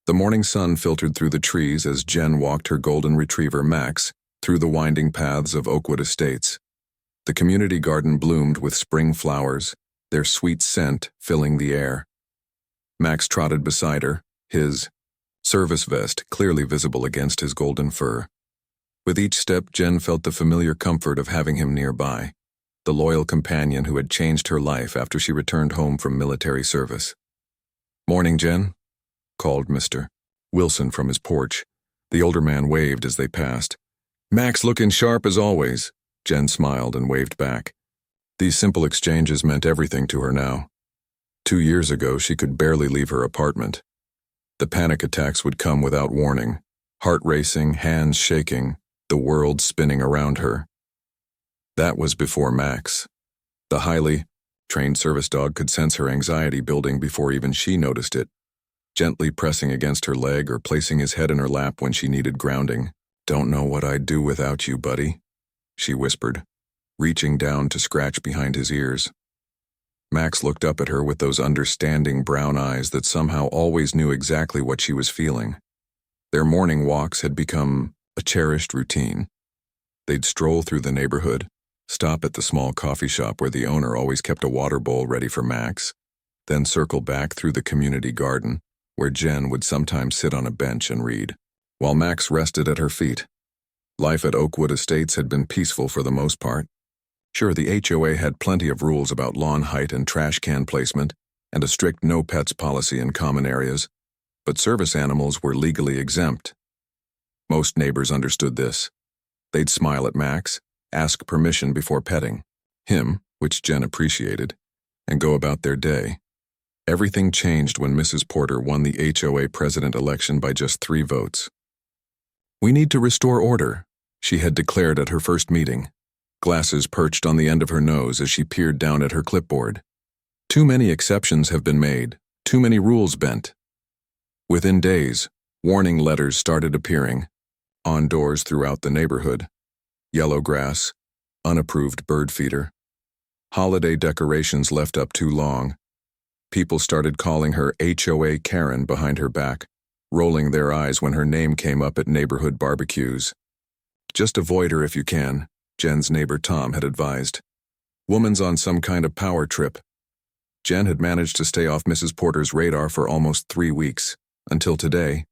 The morning sun filtered through the trees as Jen walked her golden retriever Max through the winding paths of Oakwood Estates. The community garden bloomed with spring flowers, their sweet scent filling the air. Max trotted beside her, his service vest clearly visible against his golden fur. With each step, Jen felt the familiar comfort of having him nearby, the loyal companion who had changed her life after she returned home from military service. "Morning, Jen," called Mr. Wilson from his porch. The older man waved as they passed. "Max looking sharp as always," Jen smiled and waved back. These simple exchanges meant everything to her now. 2 years ago, she could barely leave her apartment. The panic attacks would come without warning, heart racing, hands shaking, the world spinning around her. That was before Max. The highly trained service dog could sense her anxiety building before even she noticed it, gently pressing against her leg or placing his head in her lap when she needed grounding. "Don't know what I'd do without you, buddy," she whispered, reaching down to scratch behind his ears. Max looked up at her with those understanding brown eyes that somehow always knew exactly what she was feeling. Their morning walks had become a cherished routine. They'd stroll through the neighborhood, stop at the small coffee shop where the owner always kept a water bowl ready for Max, then circle back through the community garden, where Jen would sometimes sit on a bench and read, while Max rested at her feet. Life at Oakwood Estates had been peaceful for the most part. Sure, the HOA had plenty of rules about lawn height and trash can placement, and a strict no pets policy in common areas, but service animals were legally exempt. Most neighbors understood this. They'd smile at Max, ask permission before petting him, which Jen appreciated, and go about their day. Everything changed when Mrs. Porter won the HOA president election by just 3 votes. "We need to restore order," she had declared at her first meeting, glasses perched on the end of her nose as she peered down at her clipboard. "Too many exceptions have been made, too many rules bent." Within days, warning letters started appearing on doors throughout the neighborhood. Yellow grass, unapproved bird feeder, holiday decorations left up too long. People started calling her HOA Karen behind her back, rolling their eyes when her name came up at neighborhood barbecues. "Just avoid her if you can," Jen's neighbor Tom had advised. "Woman's on some kind of power trip." Jen had managed to stay off Mrs. Porter's radar for almost 3 weeks, until today.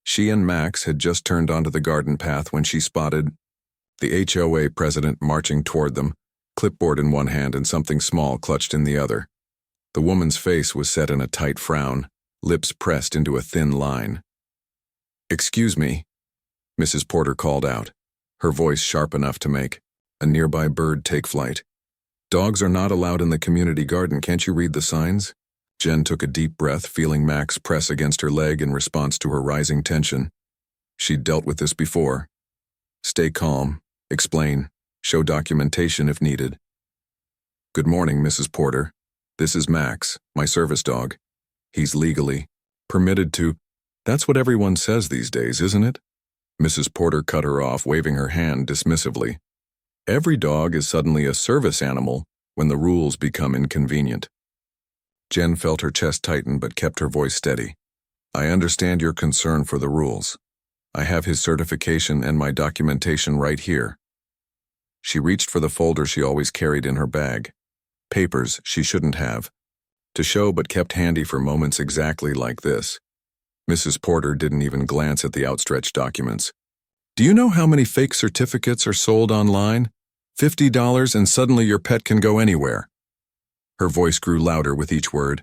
She and Max had just turned onto the garden path when she spotted the HOA president marching toward them, clipboard in one hand and something small clutched in the other. The woman's face was set in a tight frown, lips pressed into a thin line. "Excuse me," Mrs. Porter called out, her voice sharp enough to make a nearby bird take flight. "Dogs are not allowed in the community garden. Can't you read the signs?" Jen took a deep breath, feeling Max press against her leg in response to her rising tension. She'd dealt with this before. Stay calm, explain, show documentation if needed. "Good morning, Mrs. Porter. This is Max, my service dog. He's legally permitted to—" "That's what everyone says these days, isn't it?" Mrs. Porter cut her off, waving her hand dismissively. "Every dog is suddenly a service animal when the rules become inconvenient." Jen felt her chest tighten but kept her voice steady. "I understand your concern for the rules. I have his certification and my documentation right here." She reached for the folder she always carried in her bag. Papers she shouldn't have to show but kept handy for moments exactly like this. Mrs. Porter didn't even glance at the outstretched documents. "Do you know how many fake certificates are sold online? $50 and suddenly your pet can go anywhere." Her voice grew louder with each word.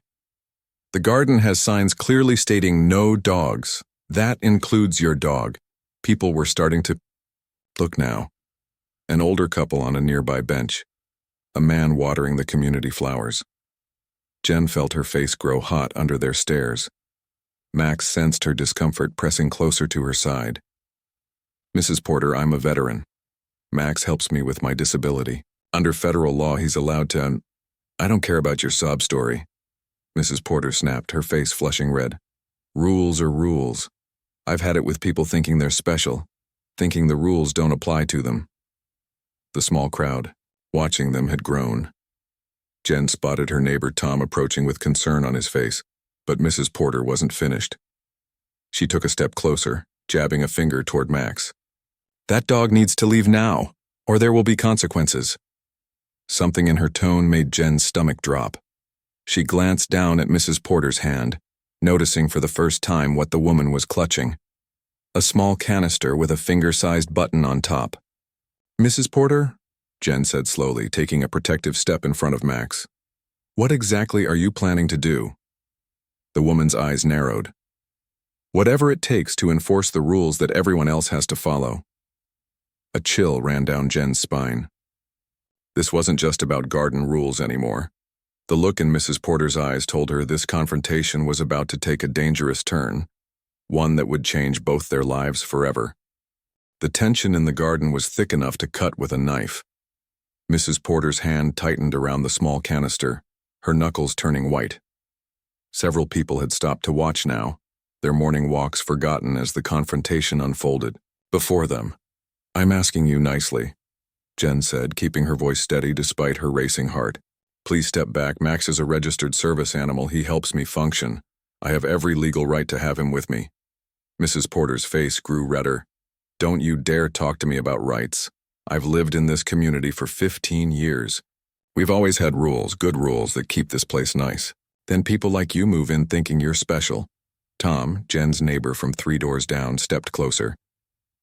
"The garden has signs clearly stating no dogs. That includes your dog." People were starting to look now. An older couple on a nearby bench. A man watering the community flowers. Jen felt her face grow hot under their stares. Max sensed her discomfort, pressing closer to her side. "Mrs. Porter, I'm a veteran. Max helps me with my disability. Under federal law, he's allowed to—" "I don't care about your sob story," Mrs. Porter snapped, her face flushing red. "Rules are rules. I've had it with people thinking they're special, thinking the rules don't apply to them." The small crowd, watching them, had grown. Jen spotted her neighbor Tom approaching with concern on his face, but Mrs. Porter wasn't finished. She took a step closer, jabbing a finger toward Max. "That dog needs to leave now, or there will be consequences." Something in her tone made Jen's stomach drop. She glanced down at Mrs. Porter's hand, noticing for the first time what the woman was clutching. A small canister with a finger-sized button on top. "Mrs. Porter," Jen said slowly, taking a protective step in front of Max. "What exactly are you planning to do?" The woman's eyes narrowed. "Whatever it takes to enforce the rules that everyone else has to follow." A chill ran down Jen's spine. This wasn't just about garden rules anymore. The look in Mrs. Porter's eyes told her this confrontation was about to take a dangerous turn, one that would change both their lives forever. The tension in the garden was thick enough to cut with a knife. Mrs. Porter's hand tightened around the small canister, her knuckles turning white. Several people had stopped to watch now, their morning walks forgotten as the confrontation unfolded. Before them, "I'm asking you nicely," Jen said, keeping her voice steady despite her racing heart. "Please step back. Max is a registered service animal. He helps me function. I have every legal right to have him with me." Mrs. Porter's face grew redder. "Don't you dare talk to me about rights. I've lived in this community for 15 years. We've always had rules, good rules that keep this place nice. Then people like you move in thinking you're special." Tom, Jen's neighbor from 3 doors down, stepped closer.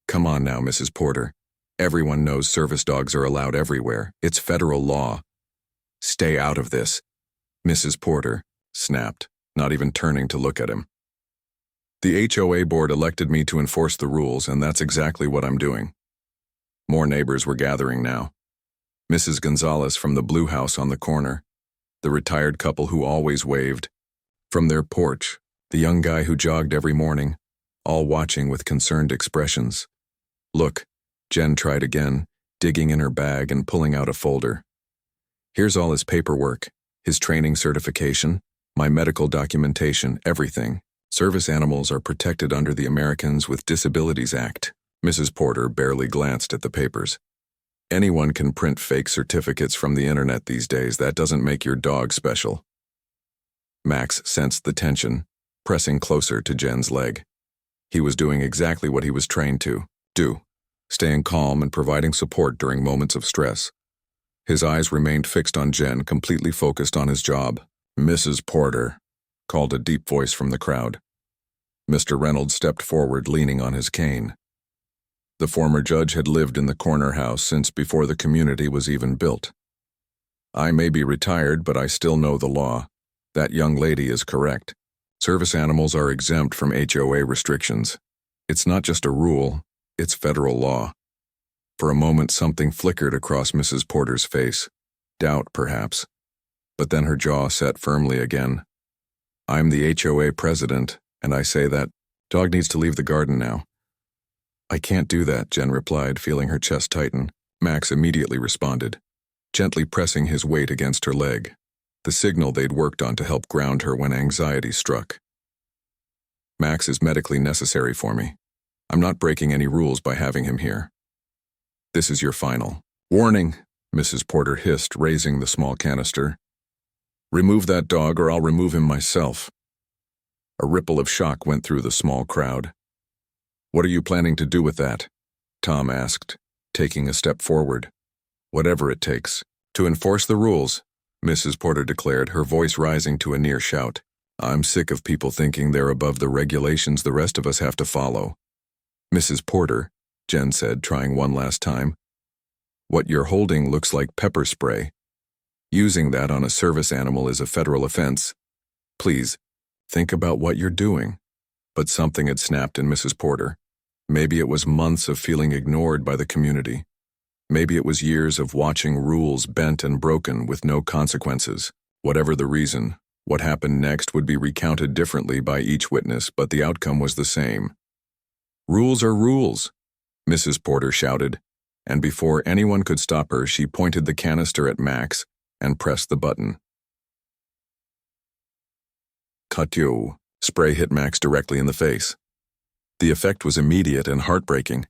"Come on now, Mrs. Porter. Everyone knows service dogs are allowed everywhere. It's federal law." "Stay out of this," Mrs. Porter snapped, not even turning to look at him. "The HOA board elected me to enforce the rules, and that's exactly what I'm doing." More neighbors were gathering now. Mrs. Gonzalez from the blue house on the corner, the retired couple who always waved. From their porch, the young guy who jogged every morning, all watching with concerned expressions. "Look," Jen tried again, digging in her bag and pulling out a folder. "Here's all his paperwork, his training certification, my medical documentation, everything. Service animals are protected under the Americans with Disabilities Act." Mrs. Porter barely glanced at the papers. "Anyone can print fake certificates from the internet these days. That doesn't make your dog special." Max sensed the tension, pressing closer to Jen's leg. He was doing exactly what he was trained to do, staying calm and providing support during moments of stress. His eyes remained fixed on Jen, completely focused on his job. "Mrs. Porter," called a deep voice from the crowd. Mr. Reynolds stepped forward, leaning on his cane. The former judge had lived in the corner house since before the community was even built. "I may be retired, but I still know the law. That young lady is correct. Service animals are exempt from HOA restrictions. It's not just a rule, it's federal law." For a moment something flickered across Mrs. Porter's face. Doubt, perhaps. But then her jaw set firmly again. "I'm the HOA president, and I say that dog needs to leave the garden now." "I can't do that," Jen replied, feeling her chest tighten. Max immediately responded, gently pressing his weight against her leg, the signal they'd worked on to help ground her when anxiety struck. "Max is medically necessary for me. I'm not breaking any rules by having him here. This is your final warning," Mrs. Porter hissed, raising the small canister. "Remove that dog or I'll remove him myself." A ripple of shock went through the small crowd. "What are you planning to do with that?" Tom asked, taking a step forward. "Whatever it takes. To enforce the rules," Mrs. Porter declared, her voice rising to a near shout. "I'm sick of people thinking they're above the regulations the rest of us have to follow." "Mrs. Porter," Jen said, trying one last time, "what you're holding looks like pepper spray. Using that on a service animal is a federal offense. Please, think about what you're doing." But something had snapped in Mrs. Porter. Maybe it was months of feeling ignored by the community. Maybe it was years of watching rules bent and broken with no consequences. Whatever the reason, what happened next would be recounted differently by each witness, but the outcome was the same. "Rules are rules," Mrs. Porter shouted, and before anyone could stop her, she pointed the canister at Max and pressed the button. Cut-you. Spray hit Max directly in the face. The effect was immediate and heartbreaking.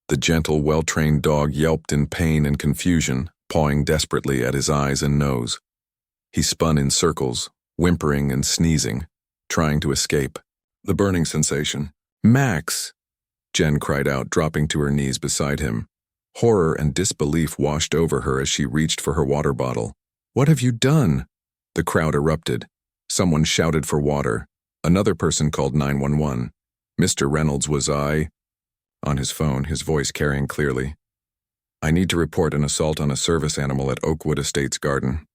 The gentle, well-trained dog yelped in pain and confusion, pawing desperately at his eyes and nose. He spun in circles, whimpering and sneezing, trying to escape. The burning sensation, Max! Jen cried out, dropping to her knees beside him. Horror and disbelief washed over her as she reached for her water bottle. What have you done? The crowd erupted. Someone shouted for water. Another person called 911. Mr. Reynolds was on his phone, his voice carrying clearly. I need to report an assault on a service animal at Oakwood Estates garden.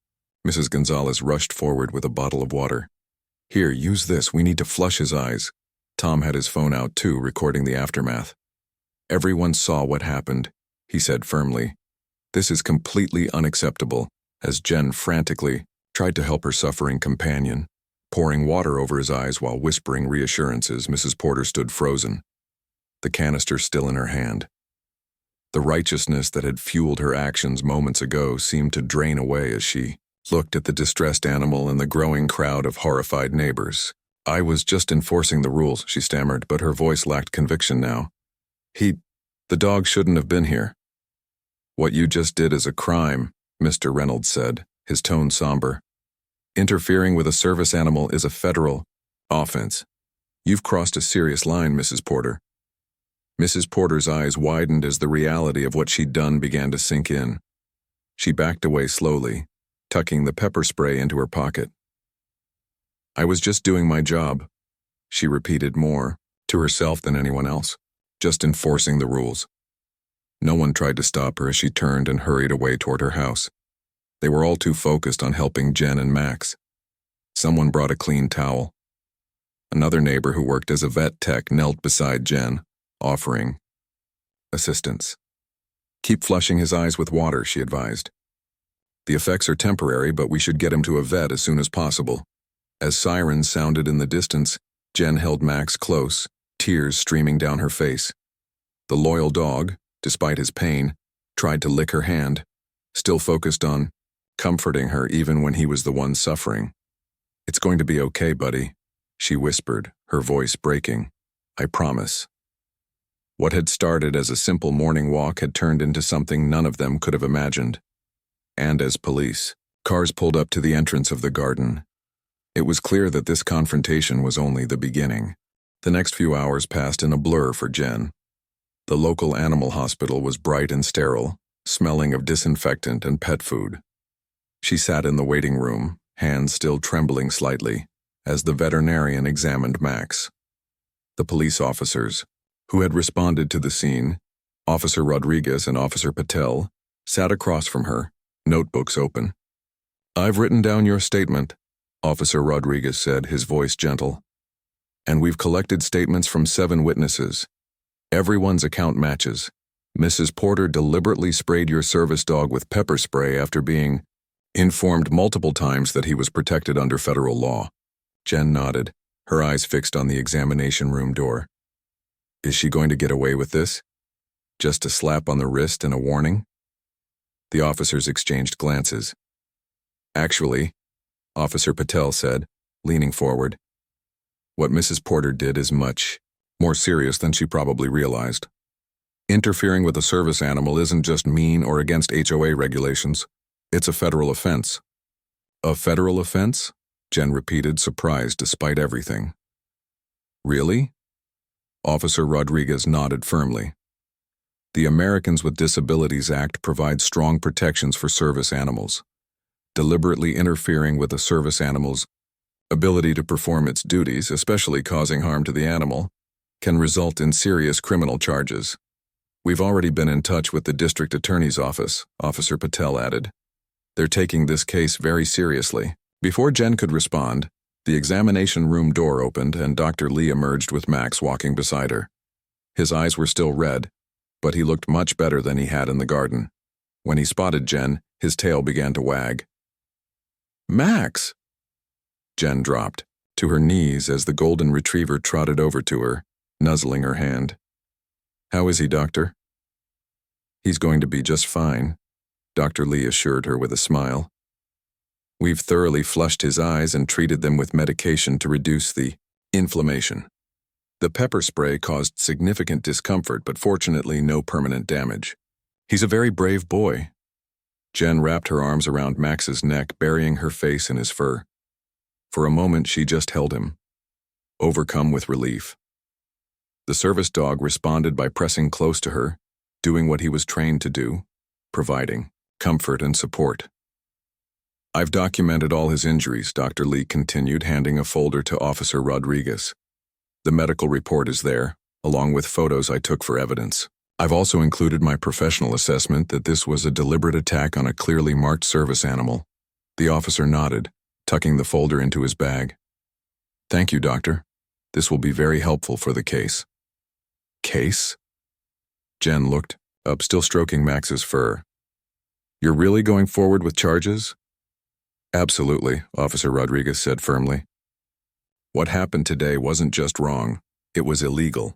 Mrs. Gonzalez rushed forward with a bottle of water. Here, use this. We need to flush his eyes. Tom had his phone out too, recording the aftermath. Everyone saw what happened, he said firmly. This is completely unacceptable, as Jen frantically tried to help her suffering companion. Pouring water over his eyes while whispering reassurances, Mrs. Porter stood frozen, the canister still in her hand. The righteousness that had fueled her actions moments ago seemed to drain away as she looked at the distressed animal and the growing crowd of horrified neighbors. I was just enforcing the rules, she stammered, but her voice lacked conviction now. The dog shouldn't have been here. What you just did is a crime, Mr. Reynolds said, his tone somber. Interfering with a service animal is a federal offense. You've crossed a serious line, Mrs. Porter. Mrs. Porter's eyes widened as the reality of what she'd done began to sink in. She backed away slowly, tucking the pepper spray into her pocket. I was just doing my job, she repeated more to herself than anyone else, just enforcing the rules. No one tried to stop her as she turned and hurried away toward her house. They were all too focused on helping Jen and Max. Someone brought a clean towel. Another neighbor who worked as a vet tech knelt beside Jen, offering assistance. Keep flushing his eyes with water, she advised. The effects are temporary, but we should get him to a vet as soon as possible. As sirens sounded in the distance, Jen held Max close, tears streaming down her face. The loyal dog, despite his pain, tried to lick her hand, still focused on comforting her even when he was the one suffering. It's going to be okay, buddy, she whispered, her voice breaking. I promise. What had started as a simple morning walk had turned into something none of them could have imagined. And as police, cars pulled up to the entrance of the garden. It was clear that this confrontation was only the beginning. The next few hours passed in a blur for Jen. The local animal hospital was bright and sterile, smelling of disinfectant and pet food. She sat in the waiting room, hands still trembling slightly, as the veterinarian examined Max. The police officers, who had responded to the scene, Officer Rodriguez and Officer Patel, sat across from her, notebooks open. I've written down your statement, Officer Rodriguez said, his voice gentle. And we've collected statements from 7 witnesses. Everyone's account matches. Mrs. Porter deliberately sprayed your service dog with pepper spray after being informed multiple times that he was protected under federal law. Jen nodded, her eyes fixed on the examination room door. Is she going to get away with this? Just a slap on the wrist and a warning? The officers exchanged glances. Actually, Officer Patel said, leaning forward, what Mrs. Porter did is much more serious than she probably realized. Interfering with a service animal isn't just mean or against HOA regulations. It's a federal offense. A federal offense? Jen repeated, surprised despite everything. Really? Officer Rodriguez nodded firmly. The Americans with Disabilities Act provides strong protections for service animals. Deliberately interfering with a service animal's ability to perform its duties, especially causing harm to the animal, can result in serious criminal charges. We've already been in touch with the district attorney's office, Officer Patel added. They're taking this case very seriously. Before Jen could respond, the examination room door opened and Dr. Lee emerged with Max walking beside her. His eyes were still red, but he looked much better than he had in the garden. When he spotted Jen, his tail began to wag. Max! Jen dropped to her knees as the golden retriever trotted over to her, nuzzling her hand. How is he, doctor? He's going to be just fine, Dr. Lee assured her with a smile. We've thoroughly flushed his eyes and treated them with medication to reduce the inflammation. The pepper spray caused significant discomfort, but fortunately no permanent damage. He's a very brave boy. Jen wrapped her arms around Max's neck, burying her face in his fur. For a moment, she just held him, overcome with relief. The service dog responded by pressing close to her, doing what he was trained to do, providing comfort and support. I've documented all his injuries, Dr. Lee continued, handing a folder to Officer Rodriguez. The medical report is there, along with photos I took for evidence. I've also included my professional assessment that this was a deliberate attack on a clearly marked service animal. The officer nodded, tucking the folder into his bag. Thank you, Doctor. This will be very helpful for the case. Case? Jen looked up, still stroking Max's fur. You're really going forward with charges? Absolutely, Officer Rodriguez said firmly. What happened today wasn't just wrong, it was illegal.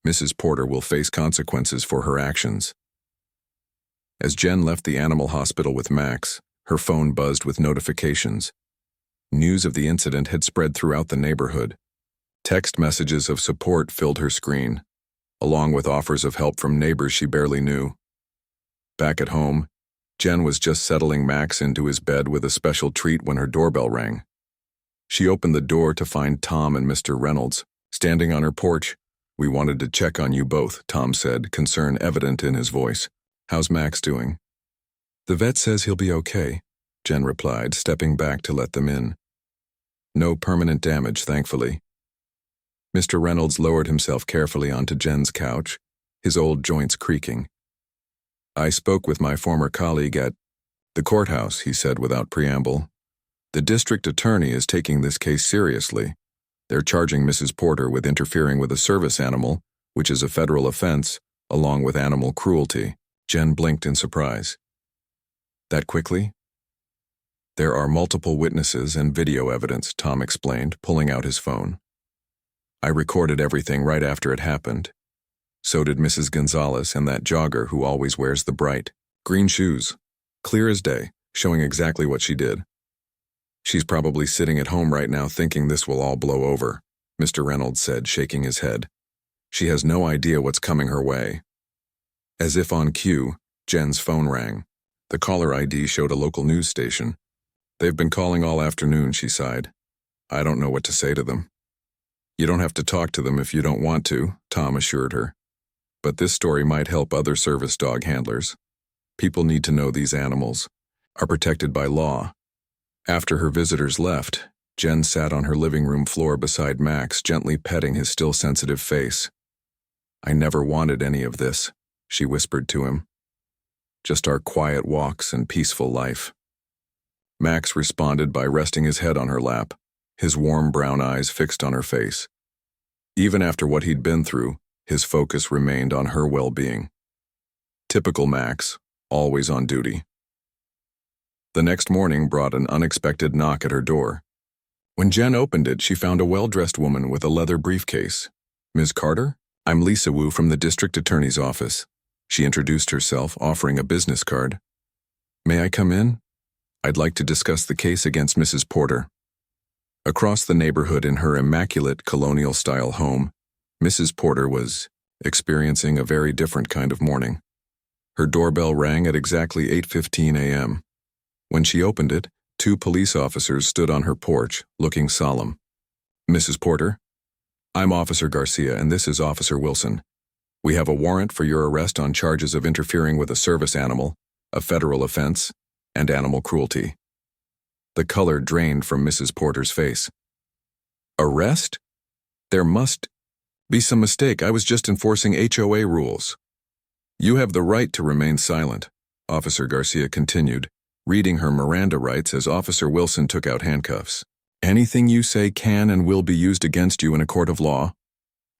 Mrs. Porter will face consequences for her actions. As Jen left the animal hospital with Max, her phone buzzed with notifications. News of the incident had spread throughout the neighborhood. Text messages of support filled her screen, along with offers of help from neighbors she barely knew. Back at home, Jen was just settling Max into his bed with a special treat when her doorbell rang. She opened the door to find Tom and Mr. Reynolds standing on her porch. We wanted to check on you both, Tom said, concern evident in his voice. How's Max doing? The vet says he'll be okay, Jen replied, stepping back to let them in. No permanent damage, thankfully. Mr. Reynolds lowered himself carefully onto Jen's couch, his old joints creaking. I spoke with my former colleague at the courthouse, he said without preamble. The district attorney is taking this case seriously. They're charging Mrs. Porter with interfering with a service animal, which is a federal offense, along with animal cruelty. Jen blinked in surprise. That quickly? There are multiple witnesses and video evidence, Tom explained, pulling out his phone. I recorded everything right after it happened. So did Mrs. Gonzalez and that jogger who always wears the bright green shoes. Clear as day, showing exactly what she did. She's probably sitting at home right now thinking this will all blow over, Mr. Reynolds said, shaking his head. She has no idea what's coming her way. As if on cue, Jen's phone rang. The caller ID showed a local news station. They've been calling all afternoon, she sighed. I don't know what to say to them. You don't have to talk to them if you don't want to, Tom assured her. But this story might help other service dog handlers. People need to know these animals are protected by law. After her visitors left, Jen sat on her living room floor beside Max, gently petting his still sensitive face. I never wanted any of this, she whispered to him. Just our quiet walks and peaceful life. Max responded by resting his head on her lap, his warm brown eyes fixed on her face. Even after what he'd been through, his focus remained on her well-being. Typical Max, always on duty. The next morning brought an unexpected knock at her door. When Jen opened it, she found a well-dressed woman with a leather briefcase. Ms. Carter? I'm Lisa Wu from the district attorney's office. She introduced herself, offering a business card. May I come in? I'd like to discuss the case against Mrs. Porter. Across the neighborhood in her immaculate colonial-style home, Mrs. Porter was experiencing a very different kind of morning. Her doorbell rang at exactly 8:15 a.m. When she opened it, 2 police officers stood on her porch, looking solemn. Mrs. Porter? I'm Officer Garcia, and this is Officer Wilson. We have a warrant for your arrest on charges of interfering with a service animal, a federal offense, and animal cruelty. The color drained from Mrs. Porter's face. Arrest? There must be some mistake. I was just enforcing HOA rules. You have the right to remain silent, Officer Garcia continued, reading her Miranda rights as Officer Wilson took out handcuffs. Anything you say can and will be used against you in a court of law.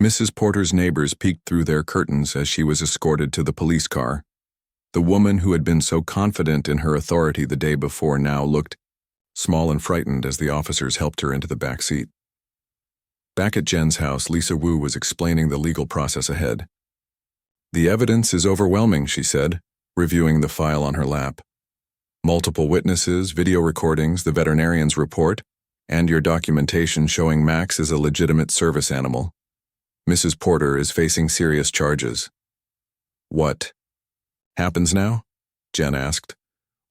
Mrs. Porter's neighbors peeked through their curtains as she was escorted to the police car. The woman who had been so confident in her authority the day before now looked small and frightened as the officers helped her into the back seat. Back at Jen's house, Lisa Wu was explaining the legal process ahead. The evidence is overwhelming, she said, reviewing the file on her lap. Multiple witnesses, video recordings, the veterinarian's report, and your documentation showing Max is a legitimate service animal. Mrs. Porter is facing serious charges. What happens now? Jen asked,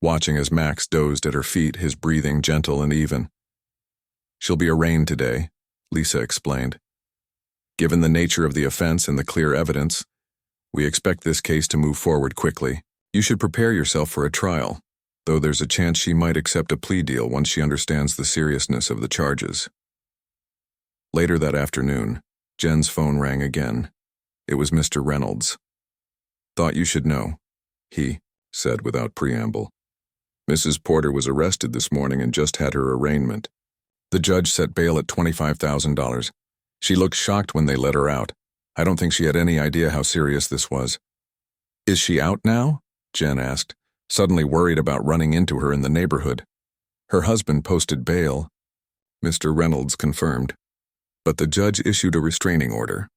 watching as Max dozed at her feet, his breathing gentle and even. She'll be arraigned today, Lisa explained. Given the nature of the offense and the clear evidence, we expect this case to move forward quickly. You should prepare yourself for a trial, though there's a chance she might accept a plea deal once she understands the seriousness of the charges. Later that afternoon, Jen's phone rang again. It was Mr. Reynolds. "Thought you should know," he said without preamble. "Mrs. Porter was arrested this morning and just had her arraignment. The judge set bail at $25,000. She looked shocked when they let her out. I don't think she had any idea how serious this was." "Is she out now?" Jen asked, suddenly worried about running into her in the neighborhood. "Her husband posted bail," Mr. Reynolds confirmed. "But the judge issued a restraining order.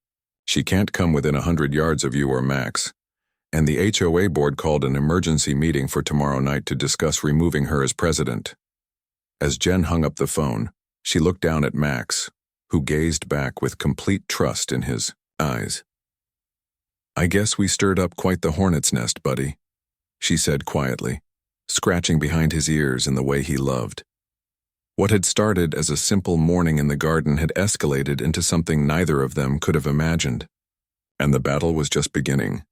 She can't come within 100 yards of you or Max. And the HOA board called an emergency meeting for tomorrow night to discuss removing her as president." As Jen hung up the phone, she looked down at Max, who gazed back with complete trust in his eyes. "I guess we stirred up quite the hornet's nest, buddy," she said quietly, scratching behind his ears in the way he loved. What had started as a simple morning in the garden had escalated into something neither of them could have imagined. And the battle was just beginning.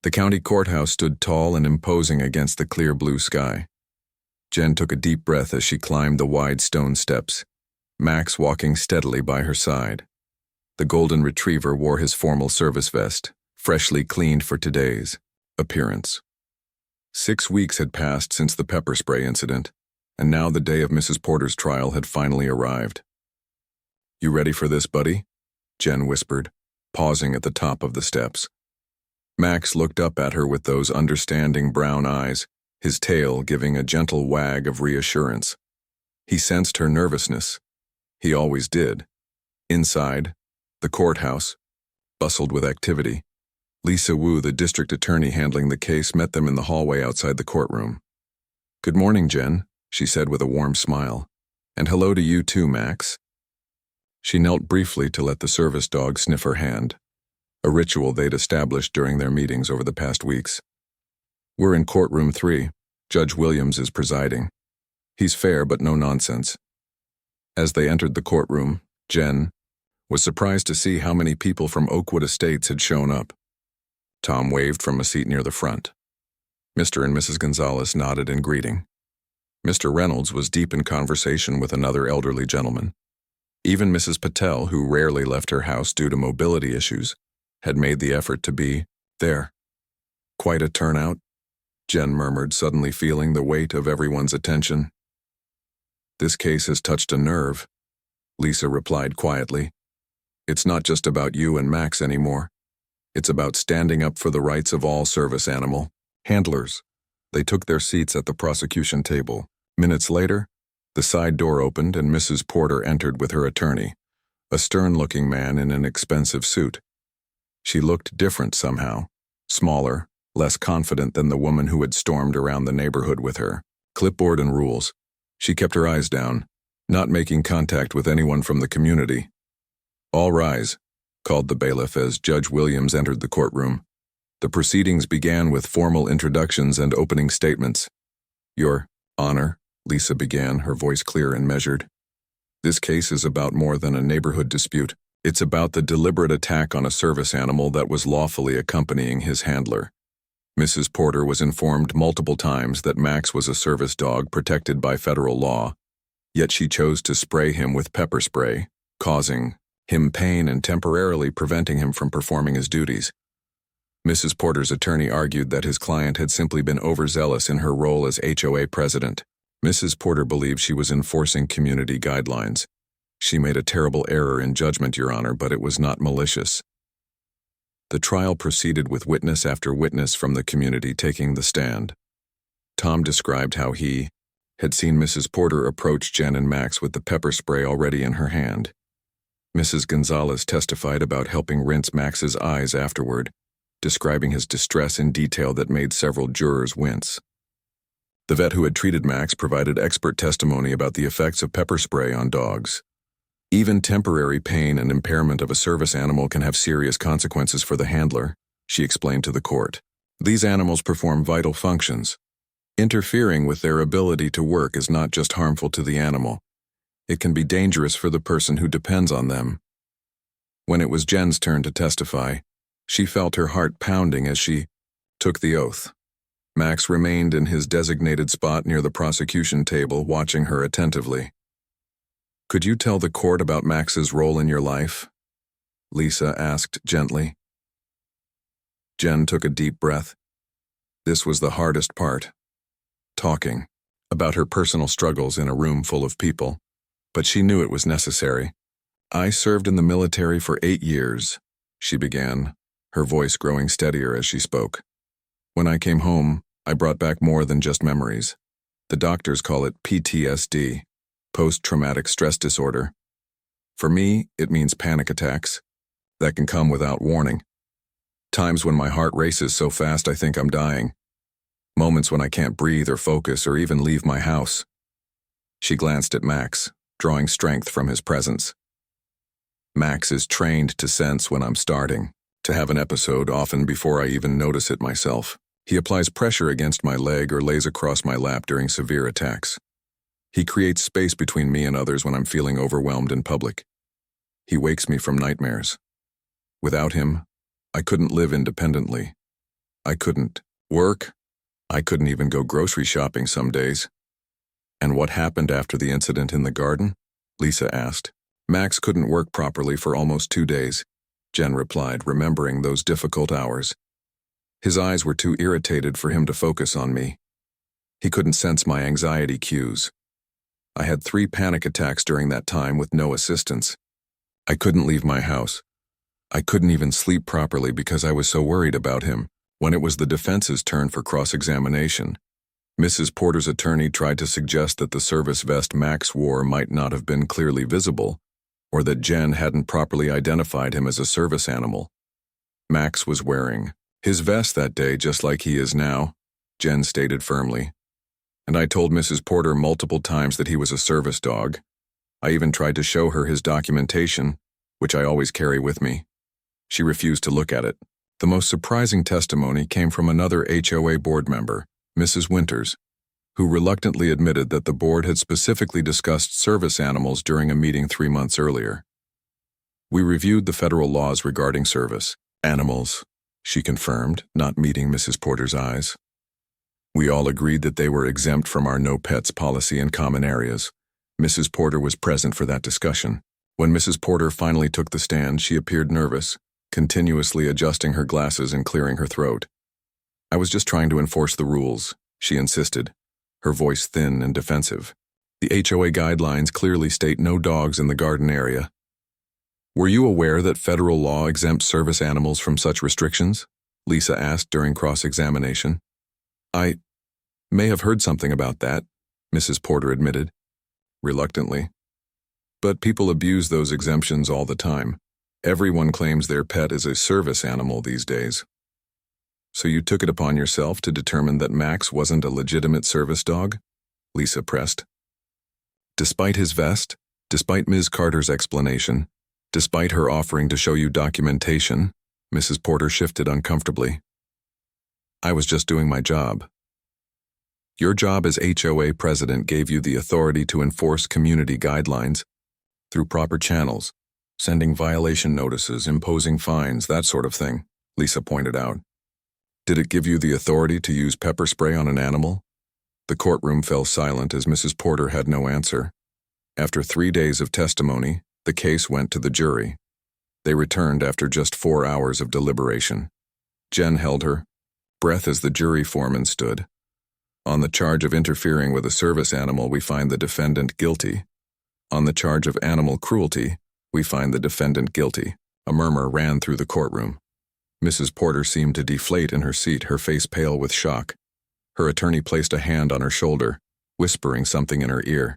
The county courthouse stood tall and imposing against the clear blue sky. Jen took a deep breath as she climbed the wide stone steps, Max walking steadily by her side. The golden retriever wore his formal service vest, freshly cleaned for today's appearance. 6 weeks had passed since the pepper spray incident, and now the day of Mrs. Porter's trial had finally arrived. "You ready for this, buddy?" Jen whispered, pausing at the top of the steps. Max looked up at her with those understanding brown eyes, his tail giving a gentle wag of reassurance. He sensed her nervousness. He always did. Inside, the courthouse bustled with activity. Lisa Wu, the district attorney handling the case, met them in the hallway outside the courtroom. "Good morning, Jen," she said with a warm smile. "And hello to you too, Max." She knelt briefly to let the service dog sniff her hand, a ritual they'd established during their meetings over the past weeks. "We're in courtroom 3. Judge Williams is presiding. He's fair but no nonsense." As they entered the courtroom, Jen was surprised to see how many people from Oakwood Estates had shown up. Tom waved from a seat near the front. Mr. and Mrs. Gonzalez nodded in greeting. Mr. Reynolds was deep in conversation with another elderly gentleman. Even Mrs. Patel, who rarely left her house due to mobility issues, had made the effort to be there. "Quite a turnout," Jen murmured, suddenly feeling the weight of everyone's attention. "This case has touched a nerve," Lisa replied quietly. "It's not just about you and Max anymore. It's about standing up for the rights of all service animal handlers." They took their seats at the prosecution table. Minutes later, the side door opened and Mrs. Porter entered with her attorney, a stern-looking man in an expensive suit. She looked different somehow, smaller, less confident than the woman who had stormed around the neighborhood with her clipboard and rules. She kept her eyes down, not making contact with anyone from the community. "All rise," called the bailiff as Judge Williams entered the courtroom. The proceedings began with formal introductions and opening statements. "Your Honor," Lisa began, her voice clear and measured. "This case is about more than a neighborhood dispute. It's about the deliberate attack on a service animal that was lawfully accompanying his handler. Mrs. Porter was informed multiple times that Max was a service dog protected by federal law, yet she chose to spray him with pepper spray, causing him pain and temporarily preventing him from performing his duties. Mrs. Porter's attorney argued that his client had simply been overzealous in her role as HOA president. Mrs. Porter believed she was enforcing community guidelines. "She made a terrible error in judgment, Your Honor, but it was not malicious." The trial proceeded with witness after witness from the community taking the stand. Tom described how he had seen Mrs. Porter approach Jen and Max with the pepper spray already in her hand. Mrs. Gonzalez testified about helping rinse Max's eyes afterward, describing his distress in detail that made several jurors wince. The vet who had treated Max provided expert testimony about the effects of pepper spray on dogs. Even temporary pain and impairment of a service animal can have serious consequences for the handler, she explained to the court. These animals perform vital functions. Interfering with their ability to work is not just harmful to the animal. It can be dangerous for the person who depends on them. When it was Jen's turn to testify, she felt her heart pounding as she took the oath. Max remained in his designated spot near the prosecution table, watching her attentively. "Could you tell the court about Max's role in your life?" Lisa asked gently. Jen took a deep breath. This was the hardest part. Talking about her personal struggles in a room full of people, but she knew it was necessary. "I served in the military for 8 years, she began, her voice growing steadier as she spoke. "When I came home, I brought back more than just memories. The doctors call it PTSD, post-traumatic stress disorder. For me, it means panic attacks that can come without warning. Times when my heart races so fast I think I'm dying. Moments when I can't breathe or focus or even leave my house." She glanced at Max, drawing strength from his presence. "Max is trained to sense when I'm starting to have an episode, often before I even notice it myself. He applies pressure against my leg or lays across my lap during severe attacks. He creates space between me and others when I'm feeling overwhelmed in public. He wakes me from nightmares. Without him, I couldn't live independently. I couldn't work. I couldn't even go grocery shopping some days." "And what happened after the incident in the garden?" Lisa asked. "Max couldn't work properly for almost 2 days, Jen replied, remembering those difficult hours. His eyes were too irritated for him to focus on me. He couldn't sense my anxiety cues. I had 3 panic attacks during that time with no assistance. I couldn't leave my house. I couldn't even sleep properly because I was so worried about him." When it was the defense's turn for cross-examination, Mrs. Porter's attorney tried to suggest that the service vest Max wore might not have been clearly visible, or that Jen hadn't properly identified him as a service animal. "Max was wearing his vest that day just like he is now," Jen stated firmly. "And I told Mrs. Porter multiple times that he was a service dog. I even tried to show her his documentation, which I always carry with me. She refused to look at it." The most surprising testimony came from another HOA board member, Mrs. Winters, who reluctantly admitted that the board had specifically discussed service animals during a meeting 3 months earlier. "We reviewed the federal laws regarding service animals," she confirmed, not meeting Mrs. Porter's eyes. "We all agreed that they were exempt from our no pets policy in common areas." Mrs. Porter was present for that discussion. When Mrs. Porter finally took the stand, she appeared nervous, continuously adjusting her glasses and clearing her throat. "I was just trying to enforce the rules," she insisted, her voice thin and defensive. "The HOA guidelines clearly state no dogs in the garden area." "Were you aware that federal law exempts service animals from such restrictions?" Lisa asked during cross-examination. "I may have heard something about that," Mrs. Porter admitted, reluctantly. "But people abuse those exemptions all the time. Everyone claims their pet is a service animal these days." "So you took it upon yourself to determine that Max wasn't a legitimate service dog?" Lisa pressed. "Despite his vest, despite Ms. Carter's explanation, despite her offering to show you documentation," Mrs. Porter shifted uncomfortably. "I was just doing my job. Your job as HOA president gave you the authority to enforce community guidelines through proper channels, sending violation notices, imposing fines, that sort of thing," Lisa pointed out. "Did it give you the authority to use pepper spray on an animal?" The courtroom fell silent as Mrs. Porter had no answer. After 3 days of testimony, the case went to the jury. They returned after just 4 hours of deliberation. Jen held her breath as the jury foreman stood. "On the charge of interfering with a service animal, we find the defendant guilty. On the charge of animal cruelty, we find the defendant guilty." A murmur ran through the courtroom. Mrs. Porter seemed to deflate in her seat, her face pale with shock. Her attorney placed a hand on her shoulder, whispering something in her ear.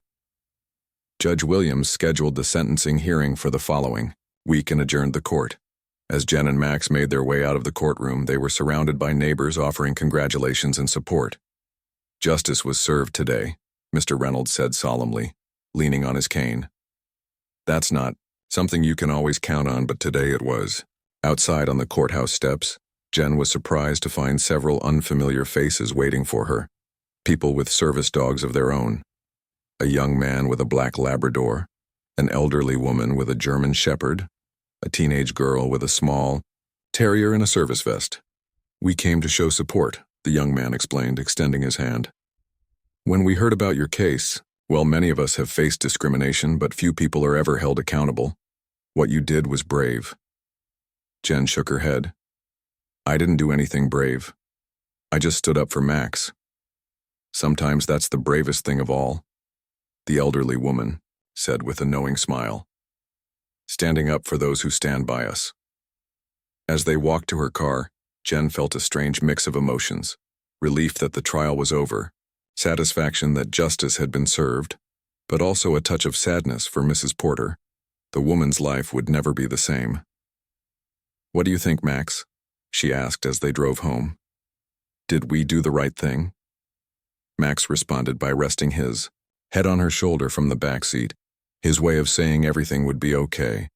Judge Williams scheduled the sentencing hearing for the following week and adjourned the court. As Jen and Max made their way out of the courtroom, they were surrounded by neighbors offering congratulations and support. "Justice was served today," Mr. Reynolds said solemnly, leaning on his cane. "That's not something you can always count on, but today it was." Outside on the courthouse steps, Jen was surprised to find several unfamiliar faces waiting for her, people with service dogs of their own. A young man with a black Labrador, an elderly woman with a German Shepherd, a teenage girl with a small terrier in a service vest. "We came to show support," the young man explained, extending his hand. "When we heard about your case, well, many of us have faced discrimination, but few people are ever held accountable. What you did was brave." Jen shook her head. "I didn't do anything brave. I just stood up for Max. Sometimes that's the bravest thing of all," the elderly woman said with a knowing smile. "Standing up for those who stand by us." As they walked to her car, Jen felt a strange mix of emotions: relief that the trial was over, satisfaction that justice had been served, but also a touch of sadness for Mrs. Porter. The woman's life would never be the same. "What do you think, Max?" she asked as they drove home. "Did we do the right thing?" Max responded by resting his head on her shoulder from the back seat, his way of saying everything would be okay.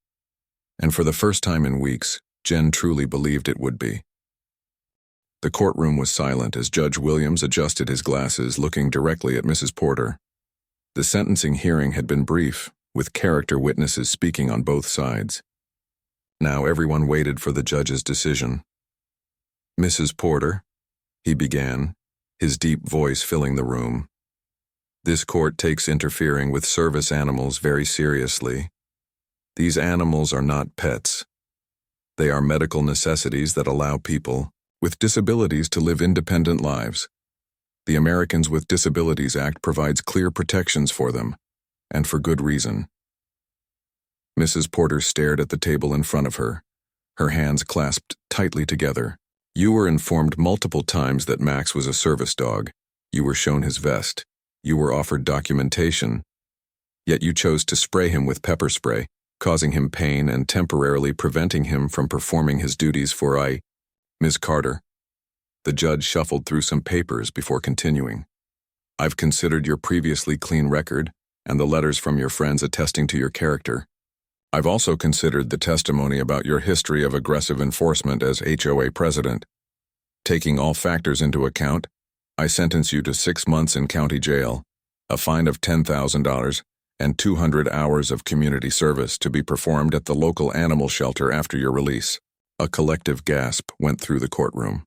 And for the first time in weeks, Jen truly believed it would be. The courtroom was silent as Judge Williams adjusted his glasses, looking directly at Mrs. Porter. The sentencing hearing had been brief, with character witnesses speaking on both sides. Now everyone waited for the judge's decision. "Mrs. Porter," he began, his deep voice filling the room, "this court takes interfering with service animals very seriously. These animals are not pets. They are medical necessities that allow people with disabilities to live independent lives. The Americans with Disabilities Act provides clear protections for them, and for good reason." Mrs. Porter stared at the table in front of her, her hands clasped tightly together. "You were informed multiple times that Max was a service dog. You were shown his vest. You were offered documentation. Yet you chose to spray him with pepper spray, causing him pain and temporarily preventing him from performing his duties for Ms. Carter." The judge shuffled through some papers before continuing. "I've considered your previously clean record and the letters from your friends attesting to your character. I've also considered the testimony about your history of aggressive enforcement as HOA president. Taking all factors into account, I sentence you to 6 months in county jail, a fine of $10,000, and 200 hours of community service to be performed at the local animal shelter after your release." A collective gasp went through the courtroom.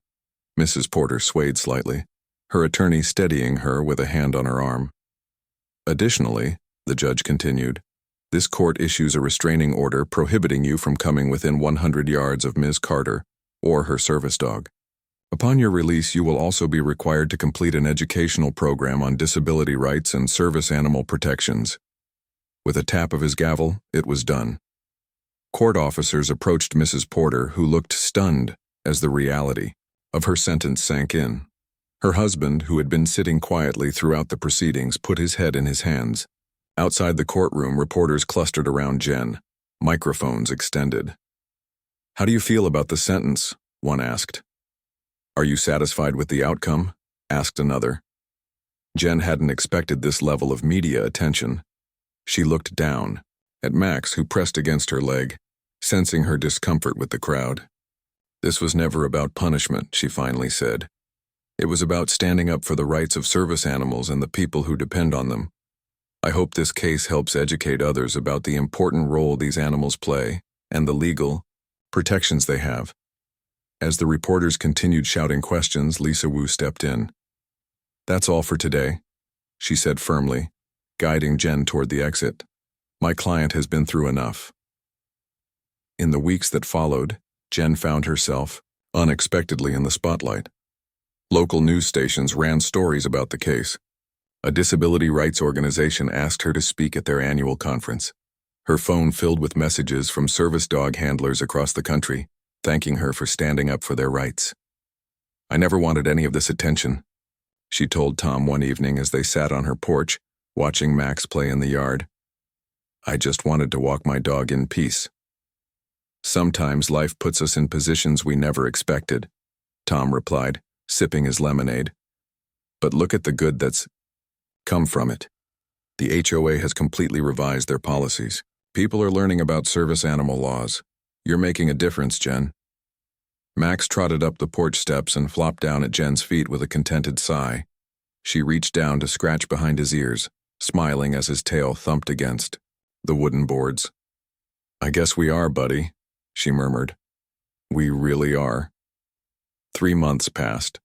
Mrs. Porter swayed slightly, her attorney steadying her with a hand on her arm. "Additionally," the judge continued, "this court issues a restraining order prohibiting you from coming within 100 yards of Ms. Carter or her service dog. Upon your release, you will also be required to complete an educational program on disability rights and service animal protections." With a tap of his gavel, it was done. Court officers approached Mrs. Porter, who looked stunned as the reality of her sentence sank in. Her husband, who had been sitting quietly throughout the proceedings, put his head in his hands. Outside the courtroom, reporters clustered around Jen, microphones extended. "How do you feel about the sentence?" one asked. "Are you satisfied with the outcome?" asked another. Jen hadn't expected this level of media attention. She looked down at Max, who pressed against her leg, sensing her discomfort with the crowd. "This was never about punishment," she finally said. "It was about standing up for the rights of service animals and the people who depend on them. I hope this case helps educate others about the important role these animals play and the legal protections they have." As the reporters continued shouting questions, Lisa Wu stepped in. "That's all for today," she said firmly, guiding Jen toward the exit. "My client has been through enough." In the weeks that followed, Jen found herself unexpectedly in the spotlight. Local news stations ran stories about the case. A disability rights organization asked her to speak at their annual conference. Her phone filled with messages from service dog handlers across the country, thanking her for standing up for their rights. "I never wanted any of this attention," she told Tom one evening as they sat on her porch, watching Max play in the yard. "I just wanted to walk my dog in peace." "Sometimes life puts us in positions we never expected," Tom replied, sipping his lemonade. "But look at the good that's come from it. The HOA has completely revised their policies. People are learning about service animal laws. You're making a difference, Jen." Max trotted up the porch steps and flopped down at Jen's feet with a contented sigh. She reached down to scratch behind his ears, smiling as his tail thumped against the wooden boards. "I guess we are, buddy," she murmured. We really are. 3 months passed.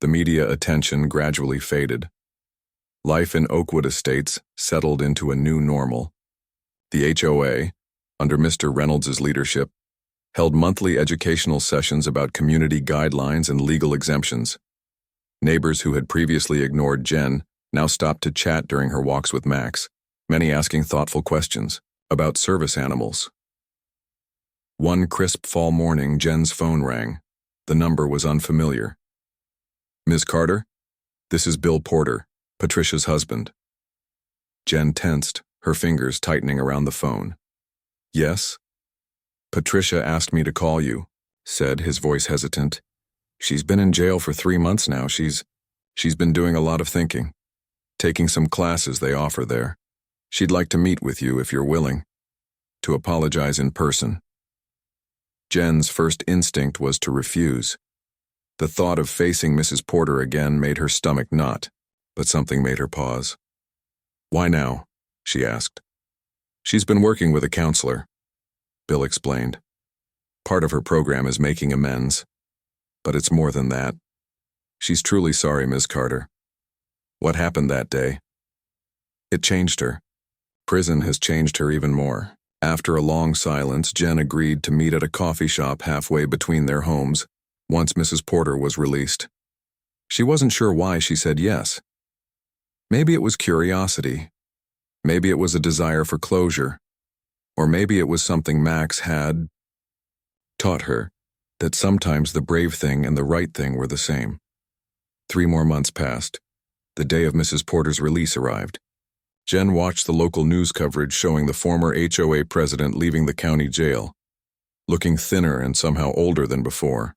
The media attention gradually faded. Life in Oakwood Estates settled into a new normal. The HOA, under Mr. Reynolds's leadership, held monthly educational sessions about community guidelines and legal exemptions. Neighbors who had previously ignored Jen now stopped to chat during her walks with Max, many asking thoughtful questions about service animals. One crisp fall morning, Jen's phone rang. The number was unfamiliar. Ms. Carter? This is Bill Porter, Patricia's husband. Jen tensed, her fingers tightening around the phone. Yes? Patricia asked me to call you, said, his voice hesitant. She's been in jail for 3 months now. She's been doing a lot of thinking, taking some classes they offer there. She'd like to meet with you if you're willing, to apologize in person. Jen's first instinct was to refuse. The thought of facing Mrs. Porter again made her stomach knot, but something made her pause. Why now? She asked. She's been working with a counselor, Bill explained. Part of her program is making amends, but it's more than that. She's truly sorry, Ms. Carter. What happened that day? It changed her. Prison has changed her even more. After a long silence, Jen agreed to meet at a coffee shop halfway between their homes once Mrs. Porter was released. She wasn't sure why she said yes. Maybe it was curiosity. Maybe it was a desire for closure. Or maybe it was something Max had taught her, that sometimes the brave thing and the right thing were the same. 3 more months passed. The day of Mrs. Porter's release arrived. Jen watched the local news coverage showing the former HOA president leaving the county jail, looking thinner and somehow older than before.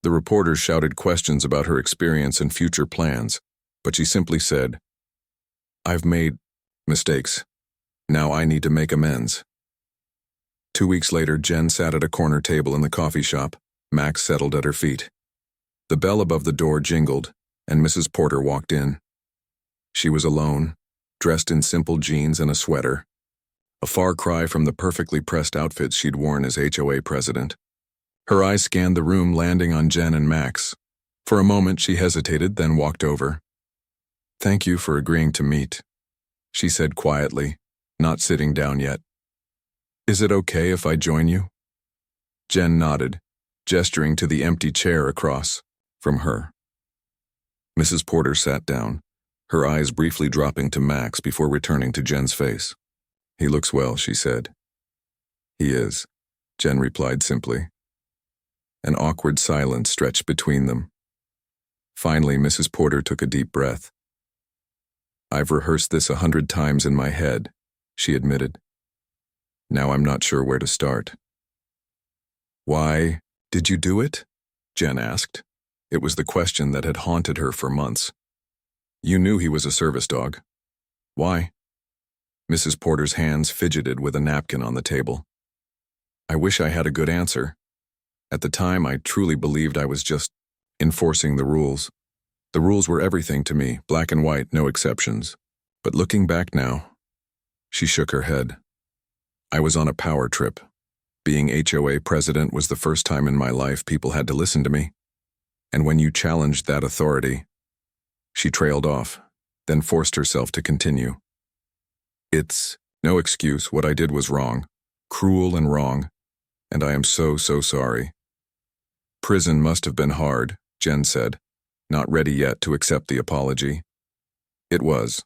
The reporters shouted questions about her experience and future plans, but she simply said, I've made mistakes. Now I need to make amends. 2 weeks later, Jen sat at a corner table in the coffee shop. Max settled at her feet. The bell above the door jingled, and Mrs. Porter walked in. She was alone, dressed in simple jeans and a sweater, a far cry from the perfectly pressed outfits she'd worn as HOA president. Her eyes scanned the room, landing on Jen and Max. For a moment she hesitated, then walked over. Thank you for agreeing to meet, she said quietly, not sitting down yet. Is it okay if I join you? Jen nodded, gesturing to the empty chair across from her. Mrs. Porter sat down, her eyes briefly dropping to Max before returning to Jen's face. He looks well, she said. He is, Jen replied simply. An awkward silence stretched between them. Finally, Mrs. Porter took a deep breath. I've rehearsed this 100 times in my head, she admitted. Now I'm not sure where to start. Why did you do it? Jen asked. It was the question that had haunted her for months. You knew he was a service dog. Why? Mrs. Porter's hands fidgeted with a napkin on the table. I wish I had a good answer. At the time, I truly believed I was just enforcing the rules. The rules were everything to me, black and white, no exceptions. But looking back now, she shook her head. I was on a power trip. Being HOA president was the first time in my life people had to listen to me. And when you challenged that authority, she trailed off, then forced herself to continue. It's no excuse. What I did was wrong, cruel and wrong, and I am so sorry. Prison must have been hard, Jen said, not ready yet to accept the apology. It was,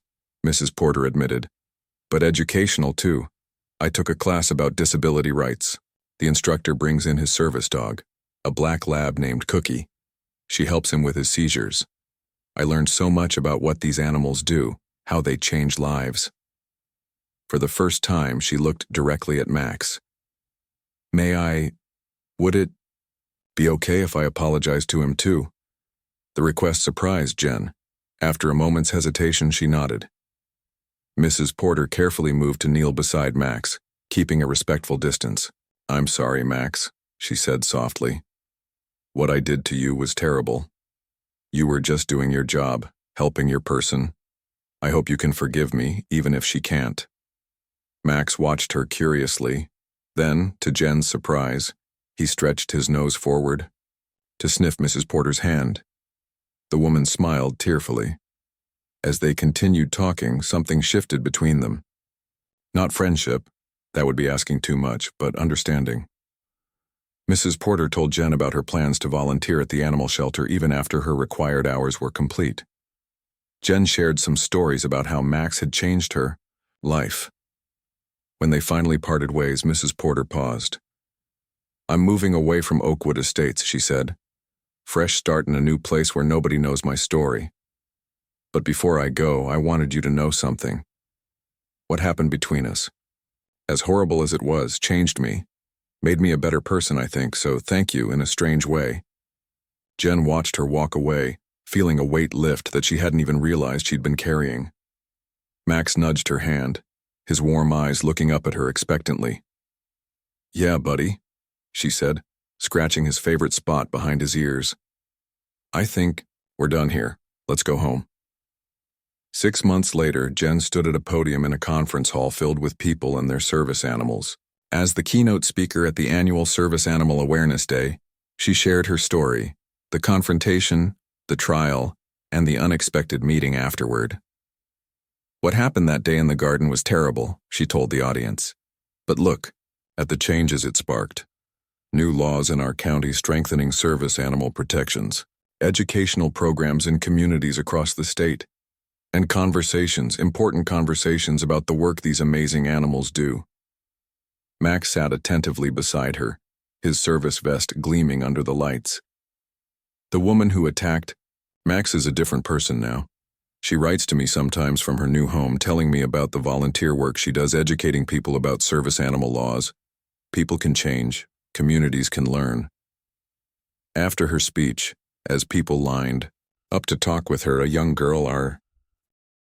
Mrs. Porter admitted, but educational too. I took a class about disability rights. The instructor brings in his service dog, a black lab named Cookie. She helps him with his seizures. I learned so much about what these animals do, how they change lives. For the first time, she looked directly at Max. Would it be okay if I apologize to him too? The request surprised Jen. After a moment's hesitation, she nodded. Mrs. Porter carefully moved to kneel beside Max, keeping a respectful distance. I'm sorry, Max, she said softly. What I did to you was terrible. You were just doing your job, helping your person. I hope you can forgive me, even if she can't. Max watched her curiously, Then, to Jen's surprise, he stretched his nose forward to sniff Mrs. Porter's hand. The woman smiled tearfully. As they continued talking, something shifted between them. Not friendship, that would be asking too much, but understanding. Mrs. Porter told Jen about her plans to volunteer at the animal shelter even after her required hours were complete. Jen shared some stories about how Max had changed her life. When they finally parted ways, Mrs. Porter paused. "I'm moving away from Oakwood Estates," she said. "Fresh start in a new place where nobody knows my story. But before I go, I wanted you to know something. What happened between us, as horrible as it was, changed me. Made me a better person, I think, so thank you in a strange way." Jen watched her walk away, feeling a weight lift that she hadn't even realized she'd been carrying. Max nudged her hand, his warm eyes looking up at her expectantly. "Yeah, buddy," she said, scratching his favorite spot behind his ears. "I think we're done here. Let's go home." 6 months later, Jen stood at a podium in a conference hall filled with people and their service animals. As the keynote speaker at the annual Service Animal Awareness Day, she shared her story, the confrontation, the trial, and the unexpected meeting afterward. "What happened that day in the garden was terrible," she told the audience. "But look at the changes it sparked. New laws in our county strengthening service animal protections, educational programs in communities across the state, and conversations, important conversations about the work these amazing animals do." Max sat attentively beside her, his service vest gleaming under the lights. "The woman who attacked Max is a different person now. She writes to me sometimes from her new home telling me about the volunteer work she does educating people about service animal laws. People can change, communities can learn." After her speech, as people lined up to talk with her, a young girl, our